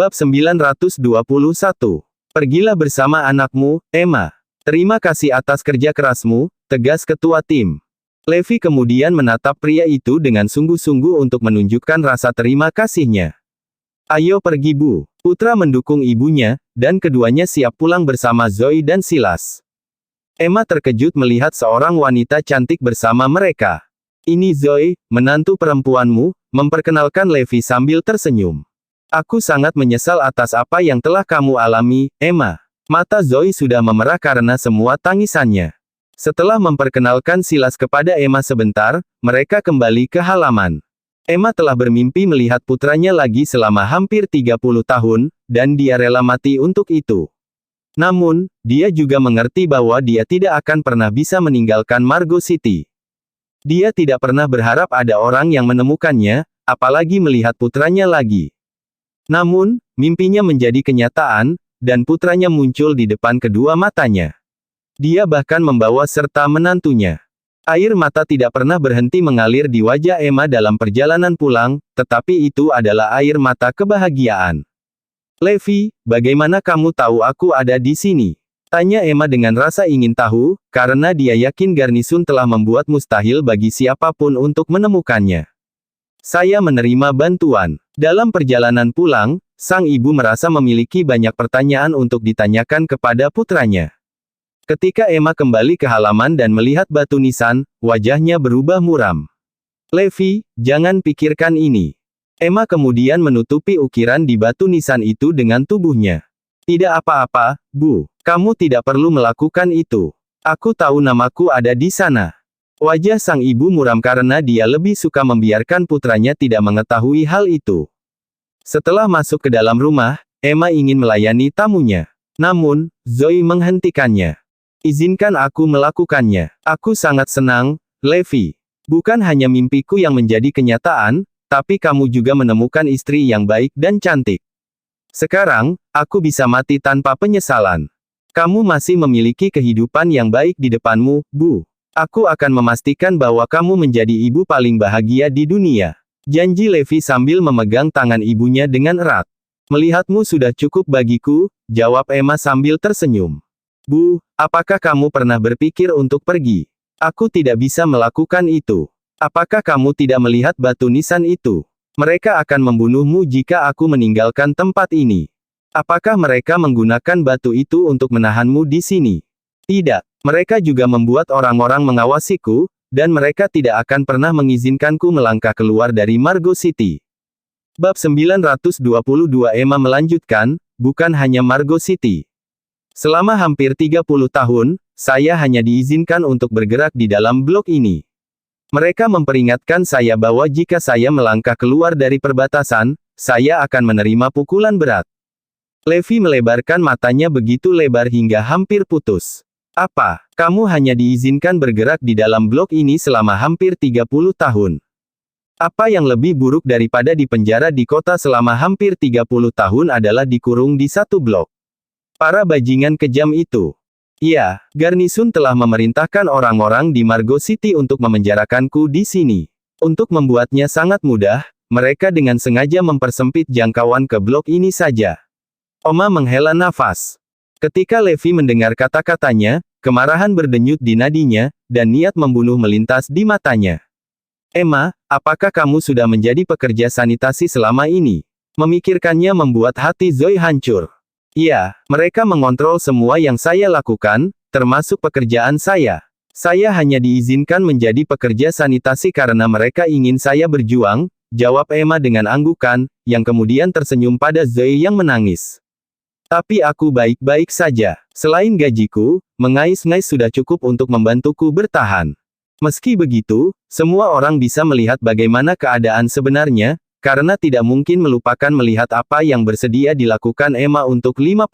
Bab 921. Pergilah bersama anakmu, Emma. Terima kasih atas kerja kerasmu, tegas ketua tim. Levi kemudian menatap pria itu dengan sungguh-sungguh untuk menunjukkan rasa terima kasihnya. Ayo pergi Bu. Putra mendukung ibunya, dan keduanya siap pulang bersama Zoe dan Silas. Emma terkejut melihat seorang wanita cantik bersama mereka. Ini Zoe, menantu perempuanmu, memperkenalkan Levi sambil tersenyum. Aku sangat menyesal atas apa yang telah kamu alami, Emma. Mata Zoe sudah memerah karena semua tangisannya. Setelah memperkenalkan Silas kepada Emma sebentar, mereka kembali ke halaman. Emma telah bermimpi melihat putranya lagi selama hampir 30 tahun, dan dia rela mati untuk itu. Namun, dia juga mengerti bahwa dia tidak akan pernah bisa meninggalkan Margo City. Dia tidak pernah berharap ada orang yang menemukannya, apalagi melihat putranya lagi. Namun, mimpinya menjadi kenyataan, dan putranya muncul di depan kedua matanya. Dia bahkan membawa serta menantunya. Air mata tidak pernah berhenti mengalir di wajah Emma dalam perjalanan pulang, tetapi itu adalah air mata kebahagiaan. Levi, bagaimana kamu tahu aku ada di sini? Tanya Emma dengan rasa ingin tahu, karena dia yakin Garnisun telah membuat mustahil bagi siapapun untuk menemukannya. Saya menerima bantuan. Dalam perjalanan pulang, sang ibu merasa memiliki banyak pertanyaan untuk ditanyakan kepada putranya. Ketika Emma kembali ke halaman dan melihat batu nisan, wajahnya berubah muram. Levi, jangan pikirkan ini. Emma kemudian menutupi ukiran di batu nisan itu dengan tubuhnya. Tidak apa-apa, Bu. Kamu tidak perlu melakukan itu. Aku tahu namaku ada di sana. Wajah sang ibu muram karena dia lebih suka membiarkan putranya tidak mengetahui hal itu. Setelah masuk ke dalam rumah, Emma ingin melayani tamunya. Namun, Zoe menghentikannya. Izinkan aku melakukannya. Aku sangat senang, Levi. Bukan hanya mimpiku yang menjadi kenyataan, tapi kamu juga menemukan istri yang baik dan cantik. Sekarang, aku bisa mati tanpa penyesalan. Kamu masih memiliki kehidupan yang baik di depanmu, Bu. Aku akan memastikan bahwa kamu menjadi ibu paling bahagia di dunia. Janji Levi sambil memegang tangan ibunya dengan erat. Melihatmu sudah cukup bagiku, jawab Emma sambil tersenyum. Bu, apakah kamu pernah berpikir untuk pergi? Aku tidak bisa melakukan itu. Apakah kamu tidak melihat batu nisan itu? Mereka akan membunuhmu jika aku meninggalkan tempat ini. Apakah mereka menggunakan batu itu untuk menahanmu di sini? Tidak. Mereka juga membuat orang-orang mengawasiku, dan mereka tidak akan pernah mengizinkanku melangkah keluar dari Margo City. Bab 922 Emma melanjutkan, bukan hanya Margo City. Selama hampir 30 tahun, saya hanya diizinkan untuk bergerak di dalam blok ini. Mereka memperingatkan saya bahwa jika saya melangkah keluar dari perbatasan, saya akan menerima pukulan berat. Levi melebarkan matanya begitu lebar hingga hampir putus. Apa? Kamu hanya diizinkan bergerak di dalam blok ini selama hampir 30 tahun. Apa yang lebih buruk daripada di penjara di kota selama hampir 30 tahun adalah dikurung di satu blok. Para bajingan kejam itu. Ya, Garnisun telah memerintahkan orang-orang di Margo City untuk memenjarakanku di sini. Untuk membuatnya sangat mudah, mereka dengan sengaja mempersempit jangkauan ke blok ini saja. Oma menghela nafas. Ketika Levi mendengar kata-katanya, kemarahan berdenyut di nadinya, dan niat membunuh melintas di matanya. Emma, apakah kamu sudah menjadi pekerja sanitasi selama ini? Memikirkannya membuat hati Zoe hancur. Iya, mereka mengontrol semua yang saya lakukan, termasuk pekerjaan saya. Saya hanya diizinkan menjadi pekerja sanitasi karena mereka ingin saya berjuang, jawab Emma dengan anggukan, yang kemudian tersenyum pada Zoe yang menangis. Tapi aku baik-baik saja. Selain gajiku, mengais-ngais sudah cukup untuk membantuku bertahan. Meski begitu, semua orang bisa melihat bagaimana keadaan sebenarnya, karena tidak mungkin melupakan melihat apa yang bersedia dilakukan Emma untuk 50.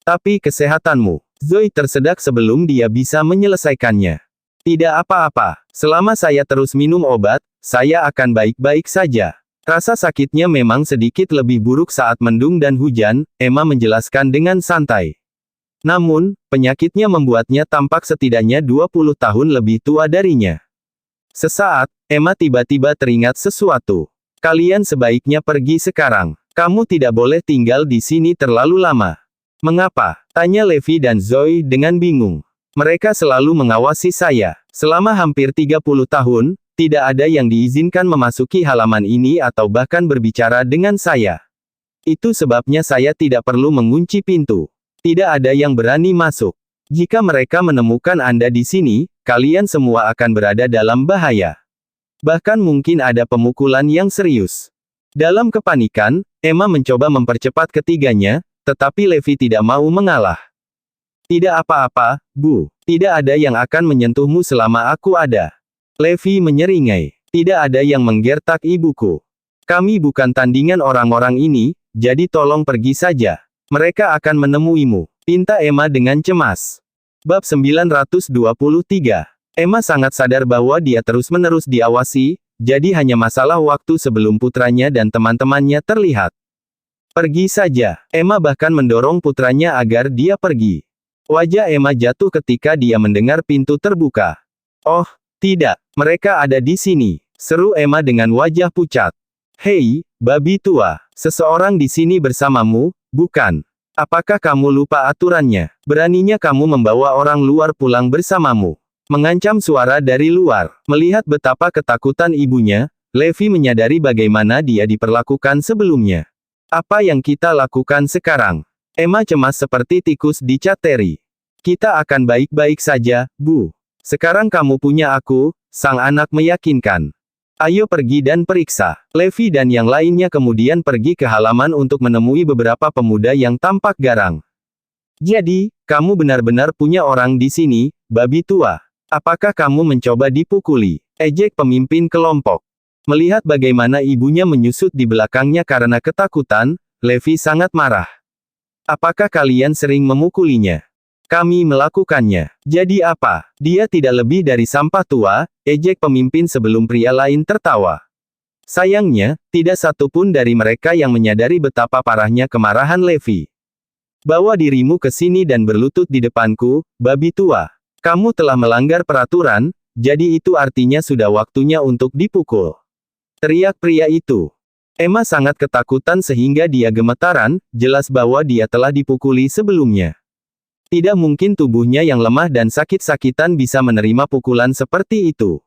Tapi kesehatanmu. Zoe tersedak sebelum dia bisa menyelesaikannya. Tidak apa-apa. Selama saya terus minum obat, saya akan baik-baik saja. Rasa sakitnya memang sedikit lebih buruk saat mendung dan hujan, Emma menjelaskan dengan santai. Namun, penyakitnya membuatnya tampak setidaknya 20 tahun lebih tua darinya. Sesaat, Emma tiba-tiba teringat sesuatu. Kalian sebaiknya pergi sekarang. Kamu tidak boleh tinggal di sini terlalu lama. Mengapa? Tanya Levi dan Zoe dengan bingung. Mereka selalu mengawasi saya. Selama hampir 30 tahun, tidak ada yang diizinkan memasuki halaman ini atau bahkan berbicara dengan saya. Itu sebabnya saya tidak perlu mengunci pintu. Tidak ada yang berani masuk. Jika mereka menemukan Anda di sini, kalian semua akan berada dalam bahaya. Bahkan mungkin ada pemukulan yang serius. Dalam kepanikan, Emma mencoba mempercepat ketiganya, tetapi Levi tidak mau mengalah. Tidak apa-apa, Bu. Tidak ada yang akan menyentuhmu selama aku ada. Levi menyeringai. Tidak ada yang menggertak ibuku. Kami bukan tandingan orang-orang ini, jadi tolong pergi saja. Mereka akan menemuimu. Pinta Emma dengan cemas. Bab 923. Emma sangat sadar bahwa dia terus-menerus diawasi, jadi hanya masalah waktu sebelum putranya dan teman-temannya terlihat. Pergi saja. Emma bahkan mendorong putranya agar dia pergi. Wajah Emma jatuh ketika dia mendengar pintu terbuka. Oh, tidak. Mereka ada di sini. Seru Emma dengan wajah pucat. Hei, babi tua. Seseorang di sini bersamamu, bukan? Apakah kamu lupa aturannya? Beraninya kamu membawa orang luar pulang bersamamu. Mengancam suara dari luar. Melihat betapa ketakutan ibunya, Levi menyadari bagaimana dia diperlakukan sebelumnya. Apa yang kita lakukan sekarang? Emma cemas seperti tikus dicat teri. Kita akan baik-baik saja, Bu. Sekarang kamu punya aku, sang anak meyakinkan. Ayo pergi dan periksa. Levi dan yang lainnya kemudian pergi ke halaman untuk menemui beberapa pemuda yang tampak garang. Jadi, kamu benar-benar punya orang di sini, babi tua. Apakah kamu mencoba dipukuli? Ejek pemimpin kelompok. Melihat bagaimana ibunya menyusut di belakangnya karena ketakutan, Levi sangat marah. Apakah kalian sering memukulinya? Kami melakukannya. Jadi apa? Dia tidak lebih dari sampah tua, ejek pemimpin sebelum pria lain tertawa. Sayangnya, tidak satu pun dari mereka yang menyadari betapa parahnya kemarahan Levi. Bawa dirimu ke sini dan berlutut di depanku, babi tua. Kamu telah melanggar peraturan, jadi itu artinya sudah waktunya untuk dipukul. Teriak pria itu. Emma sangat ketakutan sehingga dia gemetaran, jelas bahwa dia telah dipukuli sebelumnya. Tidak mungkin tubuhnya yang lemah dan sakit-sakitan bisa menerima pukulan seperti itu.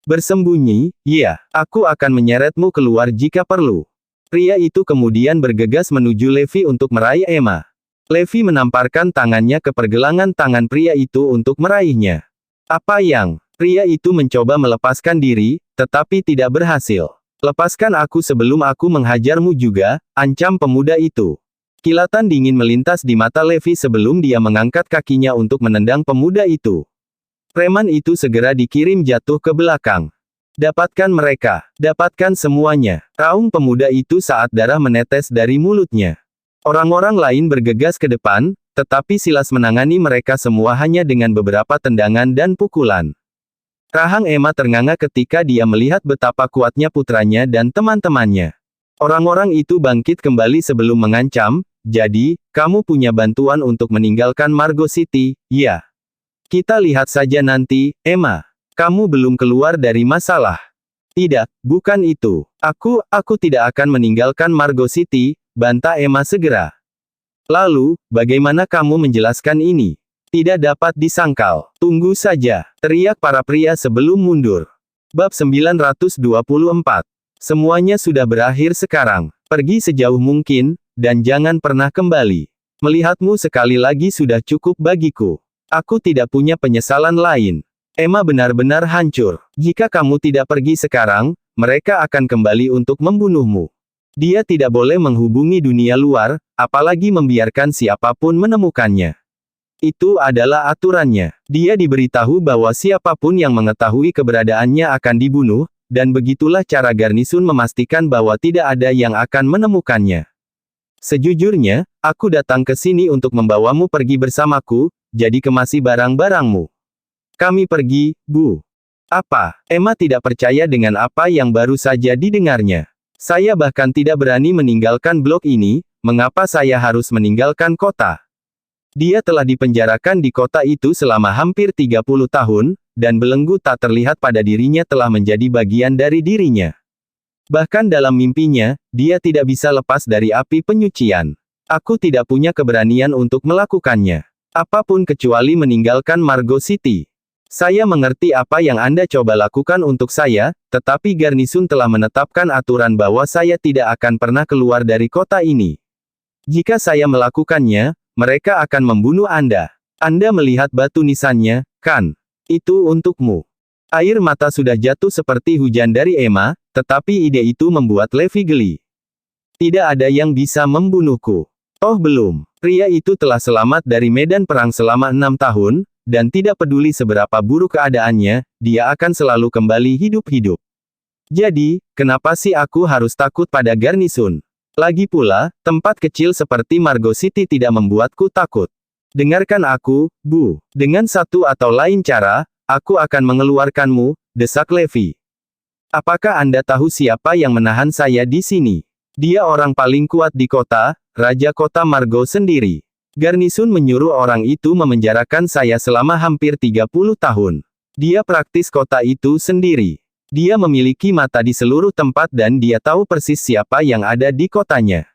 Bersembunyi, ya, aku akan menyeretmu keluar jika perlu. Pria itu kemudian bergegas menuju Levi untuk meraih Emma. Levi menamparkan tangannya ke pergelangan tangan pria itu untuk meraihnya. Apa yang? Pria itu mencoba melepaskan diri, tetapi tidak berhasil. Lepaskan aku sebelum aku menghajarmu juga, ancam pemuda itu. Kilatan dingin melintas di mata Levi sebelum dia mengangkat kakinya untuk menendang pemuda itu. Preman itu segera dikirim jatuh ke belakang. Dapatkan mereka. Dapatkan semuanya. Raung pemuda itu saat darah menetes dari mulutnya. Orang-orang lain bergegas ke depan, tetapi Silas menangani mereka semua hanya dengan beberapa tendangan dan pukulan. Rahang Emma ternganga ketika dia melihat betapa kuatnya putranya dan teman-temannya. Orang-orang itu bangkit kembali sebelum mengancam, jadi, kamu punya bantuan untuk meninggalkan Margo City, ya? Kita lihat saja nanti, Emma. Kamu belum keluar dari masalah. Tidak, bukan itu. Aku tidak akan meninggalkan Margo City, bantah Emma segera. Lalu, bagaimana kamu menjelaskan ini? Tidak dapat disangkal. Tunggu saja, teriak para pria sebelum mundur. Bab 924. Semuanya sudah berakhir sekarang. Pergi sejauh mungkin, dan jangan pernah kembali. Melihatmu sekali lagi sudah cukup bagiku. Aku tidak punya penyesalan lain. Emma benar-benar hancur. Jika kamu tidak pergi sekarang, mereka akan kembali untuk membunuhmu. Dia tidak boleh menghubungi dunia luar, apalagi membiarkan siapapun menemukannya. Itu adalah aturannya. Dia diberitahu bahwa siapapun yang mengetahui keberadaannya akan dibunuh, dan begitulah cara garnisun memastikan bahwa tidak ada yang akan menemukannya. Sejujurnya, aku datang ke sini untuk membawamu pergi bersamaku, jadi kemasi barang-barangmu. Kami pergi, Bu. Apa? Emma tidak percaya dengan apa yang baru saja didengarnya. Saya bahkan tidak berani meninggalkan blok ini, mengapa saya harus meninggalkan kota? Dia telah dipenjarakan di kota itu selama hampir 30 tahun, dan belenggu tak terlihat pada dirinya telah menjadi bagian dari dirinya. Bahkan dalam mimpinya, dia tidak bisa lepas dari api penyucian. Aku tidak punya keberanian untuk melakukannya. Apapun kecuali meninggalkan Margo City. Saya mengerti apa yang Anda coba lakukan untuk saya, tetapi Garnisun telah menetapkan aturan bahwa saya tidak akan pernah keluar dari kota ini. Jika saya melakukannya, mereka akan membunuh Anda. Anda melihat batu nisannya, kan? Itu untukmu. Air mata sudah jatuh seperti hujan dari Emma, tetapi ide itu membuat Levi geli. Tidak ada yang bisa membunuhku. Oh belum. Pria itu telah selamat dari medan perang selama 6 tahun, dan tidak peduli seberapa buruk keadaannya, dia akan selalu kembali hidup-hidup. Jadi, kenapa sih aku harus takut pada Garnisun? Lagi pula, tempat kecil seperti Margo City tidak membuatku takut. Dengarkan aku, Bu. Dengan satu atau lain cara, aku akan mengeluarkanmu, desak Levi. Apakah Anda tahu siapa yang menahan saya di sini? Dia orang paling kuat di kota, Raja Kota Margo sendiri. Garnisun menyuruh orang itu memenjarakan saya selama hampir 30 tahun. Dia praktis kota itu sendiri. Dia memiliki mata di seluruh tempat dan dia tahu persis siapa yang ada di kotanya.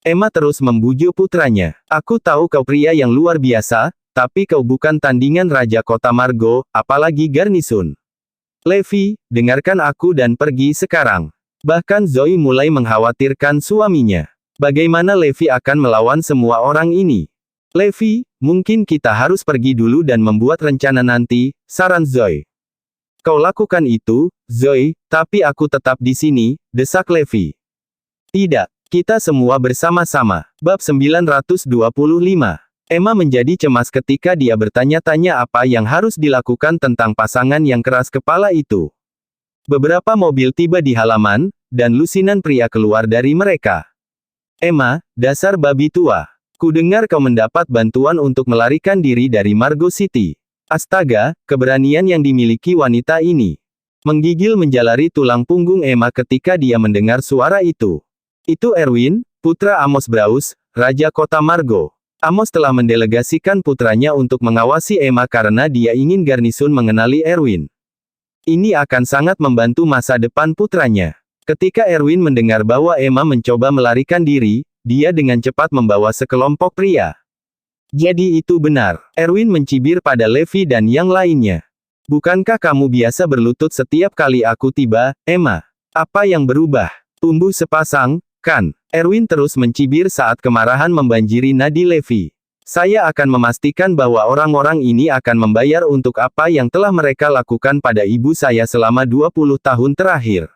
Emma terus membujuk putranya. Aku tahu kau pria yang luar biasa, tapi kau bukan tandingan Raja Kota Margo, apalagi Garnisun. Levi, dengarkan aku dan pergi sekarang. Bahkan Zoe mulai mengkhawatirkan suaminya. Bagaimana Levi akan melawan semua orang ini? Levi, mungkin kita harus pergi dulu dan membuat rencana nanti, saran Zoe. Kau lakukan itu, Zoe, tapi aku tetap di sini, desak Levi. Tidak. Kita semua bersama-sama. Bab 925. Emma menjadi cemas ketika dia bertanya-tanya apa yang harus dilakukan tentang pasangan yang keras kepala itu. Beberapa mobil tiba di halaman, dan lusinan pria keluar dari mereka. Emma, dasar babi tua. Kudengar kau mendapat bantuan untuk melarikan diri dari Margo City. Astaga, keberanian yang dimiliki wanita ini. Menggigil menjalari tulang punggung Emma ketika dia mendengar suara itu. Itu Erwin, putra Amos Braus, Raja Kota Margo. Amos telah mendelegasikan putranya untuk mengawasi Emma karena dia ingin Garnisun mengenali Erwin. Ini akan sangat membantu masa depan putranya. Ketika Erwin mendengar bahwa Emma mencoba melarikan diri, dia dengan cepat membawa sekelompok pria. Jadi itu benar. Erwin mencibir pada Levi dan yang lainnya. Bukankah kamu biasa berlutut setiap kali aku tiba, Emma? Apa yang berubah? Tumbuh sepasang, kan? Erwin terus mencibir saat kemarahan membanjiri nadi Levi. Saya akan memastikan bahwa orang-orang ini akan membayar untuk apa yang telah mereka lakukan pada ibu saya selama 20 tahun terakhir.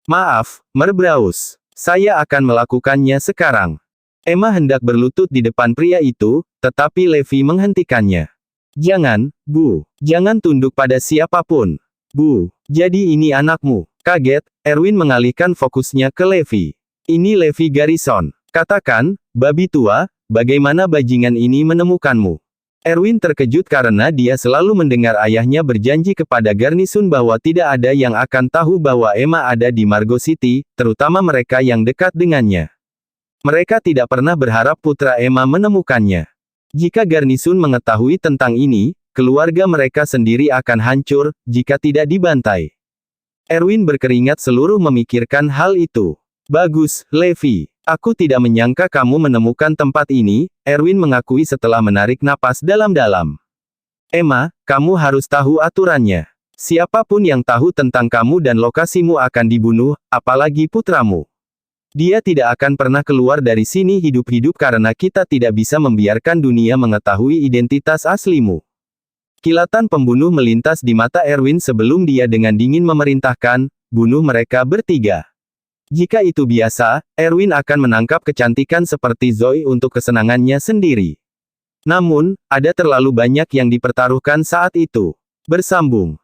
Maaf, Mer Braus. Saya akan melakukannya sekarang. Emma hendak berlutut di depan pria itu, tetapi Levi menghentikannya. Jangan, Bu. Jangan tunduk pada siapapun. Bu, jadi ini anakmu. Kaget, Erwin mengalihkan fokusnya ke Levi. Ini Levi Garrison. Katakan, babi tua, bagaimana bajingan ini menemukanmu? Erwin terkejut karena dia selalu mendengar ayahnya berjanji kepada Garnisun bahwa tidak ada yang akan tahu bahwa Emma ada di Margo City, terutama mereka yang dekat dengannya. Mereka tidak pernah berharap putra Emma menemukannya. Jika Garnisun mengetahui tentang ini, keluarga mereka sendiri akan hancur, jika tidak dibantai. Erwin berkeringat seluruh memikirkan hal itu. Bagus, Levi. Aku tidak menyangka kamu menemukan tempat ini, Erwin mengakui setelah menarik napas dalam-dalam. Emma, kamu harus tahu aturannya. Siapapun yang tahu tentang kamu dan lokasimu akan dibunuh, apalagi putramu. Dia tidak akan pernah keluar dari sini hidup-hidup karena kita tidak bisa membiarkan dunia mengetahui identitas aslimu. Kilatan pembunuh melintas di mata Erwin sebelum dia dengan dingin memerintahkan, bunuh mereka bertiga. Jika itu biasa, Erwin akan menangkap kecantikan seperti Zoe untuk kesenangannya sendiri. Namun, ada terlalu banyak yang dipertaruhkan saat itu. Bersambung.